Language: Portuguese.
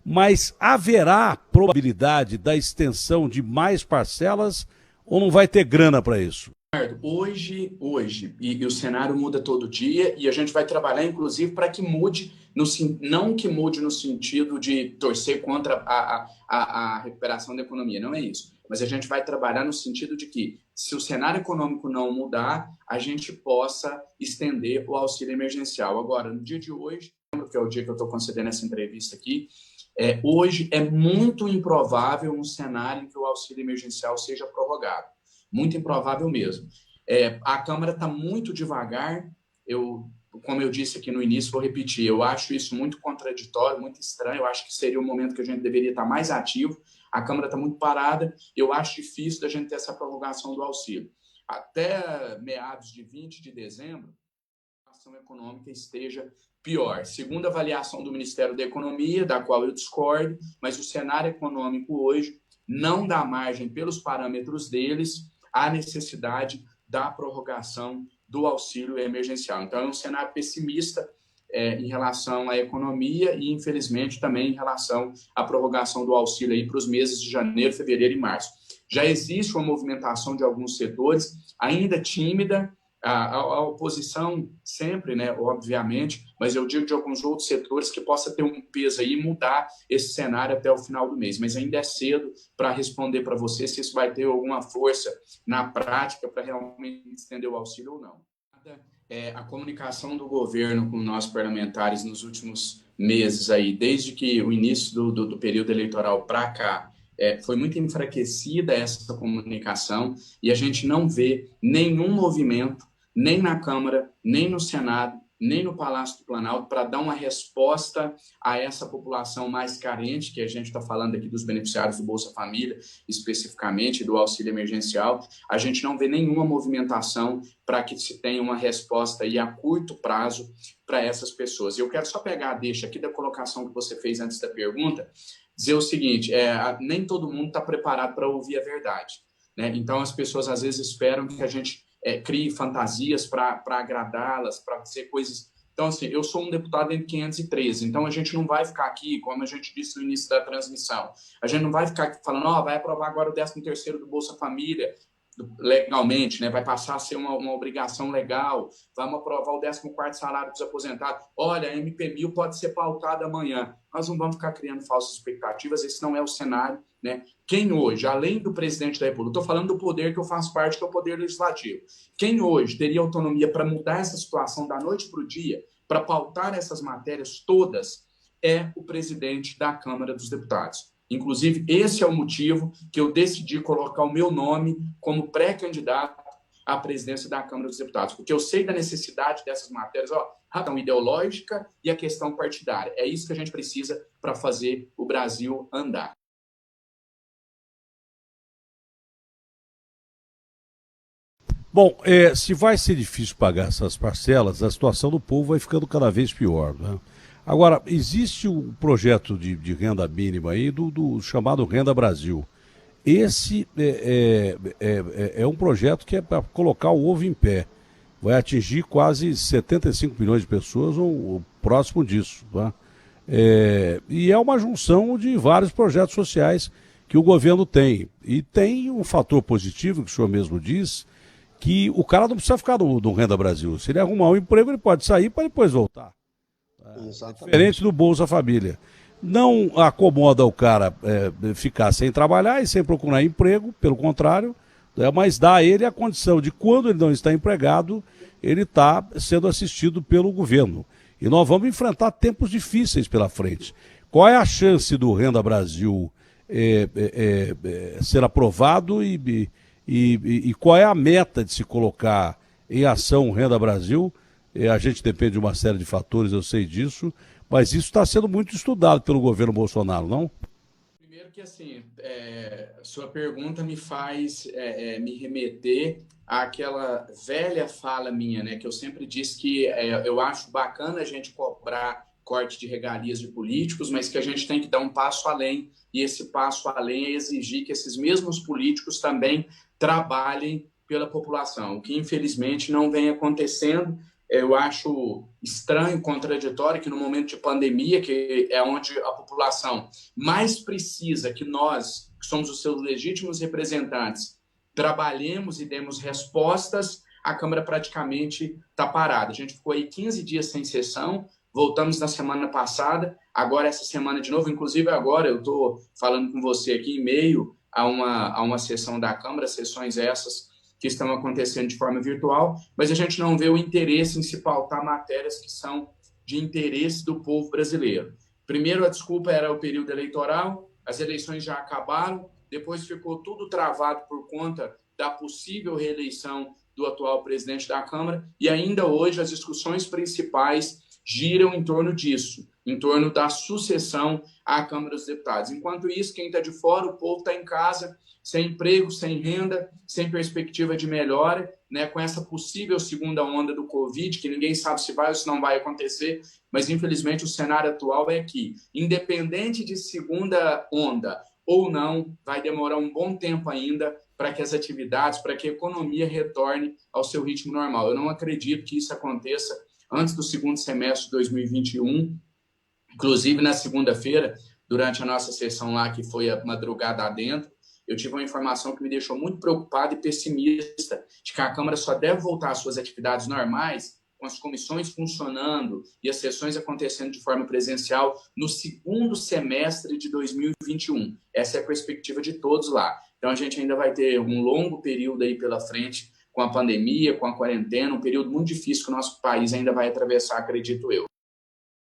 mas haverá probabilidade da extensão de mais parcelas ou não vai ter grana para isso? Hoje, o cenário muda todo dia e a gente vai trabalhar, inclusive, para que mude, não que mude no sentido de torcer contra a recuperação da economia, não é isso. Mas a gente vai trabalhar no sentido de que, se o cenário econômico não mudar, a gente possa estender o auxílio emergencial. Agora, no dia de hoje, que é o dia que eu estou concedendo essa entrevista aqui, hoje é muito improvável um cenário em que o auxílio emergencial seja prorrogado. Muito improvável mesmo. A Câmara está muito devagar. Como eu disse aqui no início, vou repetir, eu acho isso muito contraditório, muito estranho. Eu acho que seria o momento que a gente deveria estar mais ativo. A Câmara está muito parada. Eu acho difícil da gente ter essa prorrogação do auxílio. Até meados de 20 de dezembro, a situação econômica esteja pior. Segundo a avaliação do Ministério da Economia, da qual eu discordo, mas o cenário econômico hoje não dá margem, pelos parâmetros deles, à necessidade da prorrogação do auxílio emergencial. Então, é um cenário pessimista em relação à economia e, infelizmente, também em relação à prorrogação do auxílio aí para os meses de janeiro, fevereiro e março. Já existe uma movimentação de alguns setores, ainda tímida, a oposição sempre, né, obviamente, mas eu digo de alguns outros setores que possa ter um peso aí e mudar esse cenário até o final do mês. Mas ainda é cedo para responder para você se isso vai ter alguma força na prática para realmente estender o auxílio ou não. A comunicação do governo com nós parlamentares nos últimos meses aí, desde que o início do período eleitoral para cá, foi muito enfraquecida essa comunicação e a gente não vê nenhum movimento, nem na Câmara, nem no Senado, nem no Palácio do Planalto, para dar uma resposta a essa população mais carente, que a gente está falando aqui dos beneficiários do Bolsa Família, especificamente do auxílio emergencial. A gente não vê nenhuma movimentação para que se tenha uma resposta aí a curto prazo para essas pessoas. Eu quero só pegar a deixa aqui da colocação que você fez antes da pergunta, dizer o seguinte, nem todo mundo está preparado para ouvir a verdade, né? Então, as pessoas às vezes esperam que a gente crie fantasias para agradá-las, para dizer coisas. Então, assim, eu sou um deputado em 513, então a gente não vai ficar aqui, como a gente disse no início da transmissão, a gente não vai ficar aqui falando, vai aprovar agora o 13º do Bolsa Família, legalmente, né? Vai passar a ser uma obrigação legal, vamos aprovar o 14º salário dos aposentados, olha, a MP1000 pode ser pautada amanhã. Nós não vamos ficar criando falsas expectativas, esse não é o cenário, né? Quem hoje, além do presidente da República, estou falando do poder que eu faço parte, que é o poder legislativo, quem hoje teria autonomia para mudar essa situação da noite para o dia, para pautar essas matérias todas, é o presidente da Câmara dos Deputados. Inclusive, esse é o motivo que eu decidi colocar o meu nome como pré-candidato à presidência da Câmara dos Deputados, porque eu sei da necessidade dessas matérias, a questão ideológica e a questão partidária. É isso que a gente precisa para fazer o Brasil andar. Bom, se vai ser difícil pagar essas parcelas, a situação do povo vai ficando cada vez pior, né? Agora, existe um projeto de renda mínima aí do chamado Renda Brasil. Esse é um projeto que é para colocar o ovo em pé. Vai atingir quase 75 milhões de pessoas ou próximo disso, tá? E é uma junção de vários projetos sociais que o governo tem. E tem um fator positivo, que o senhor mesmo diz, que o cara não precisa ficar no Renda Brasil. Se ele arrumar um emprego, ele pode sair para depois voltar. Diferente do Bolsa Família. Não acomoda o cara ficar sem trabalhar e sem procurar emprego, pelo contrário, mas dá a ele a condição de, quando ele não está empregado, ele está sendo assistido pelo governo. E nós vamos enfrentar tempos difíceis pela frente. Qual é a chance do Renda Brasil ser aprovado e qual é a meta de se colocar em ação o Renda Brasil? A gente depende de uma série de fatores, eu sei disso, mas isso está sendo muito estudado pelo governo Bolsonaro, não? Primeiro que, assim, sua pergunta me faz me remeter àquela velha fala minha, né, que eu sempre disse que eu acho bacana a gente cobrar corte de regalias de políticos, mas que a gente tem que dar um passo além, e esse passo além é exigir que esses mesmos políticos também trabalhem pela população, o que infelizmente não vem acontecendo. eu acho estranho, contraditório, que no momento de pandemia, que é onde a população mais precisa que nós, que somos os seus legítimos representantes, trabalhemos e demos respostas, a Câmara praticamente está parada. A gente ficou aí 15 dias sem sessão, voltamos na semana passada, agora essa semana de novo, inclusive agora eu estou falando com você aqui em meio a uma sessão da Câmara, sessões essas que estão acontecendo de forma virtual, mas a gente não vê o interesse em se pautar matérias que são de interesse do povo brasileiro. Primeiro, a desculpa era o período eleitoral, as eleições já acabaram, depois ficou tudo travado por conta da possível reeleição do atual presidente da Câmara, e ainda hoje as discussões principais giram em torno disso, em torno da sucessão à Câmara dos Deputados. Enquanto isso, quem está de fora, o povo está em casa, sem emprego, sem renda, sem perspectiva de melhora, né, com essa possível segunda onda do Covid, que ninguém sabe se vai ou se não vai acontecer, mas infelizmente o cenário atual é que, independente de segunda onda ou não, vai demorar um bom tempo ainda para que as atividades, para que a economia retorne ao seu ritmo normal. Eu não acredito que isso aconteça antes do segundo semestre de 2021, inclusive na segunda-feira, durante a nossa sessão lá, que foi a madrugada adentro, eu tive uma informação que me deixou muito preocupado e pessimista, de que a Câmara só deve voltar às suas atividades normais, com as comissões funcionando e as sessões acontecendo de forma presencial no segundo semestre de 2021. Essa é a perspectiva de todos lá. Então, a gente ainda vai ter um longo período aí pela frente, com a pandemia, com a quarentena, um período muito difícil que o nosso país ainda vai atravessar, acredito eu.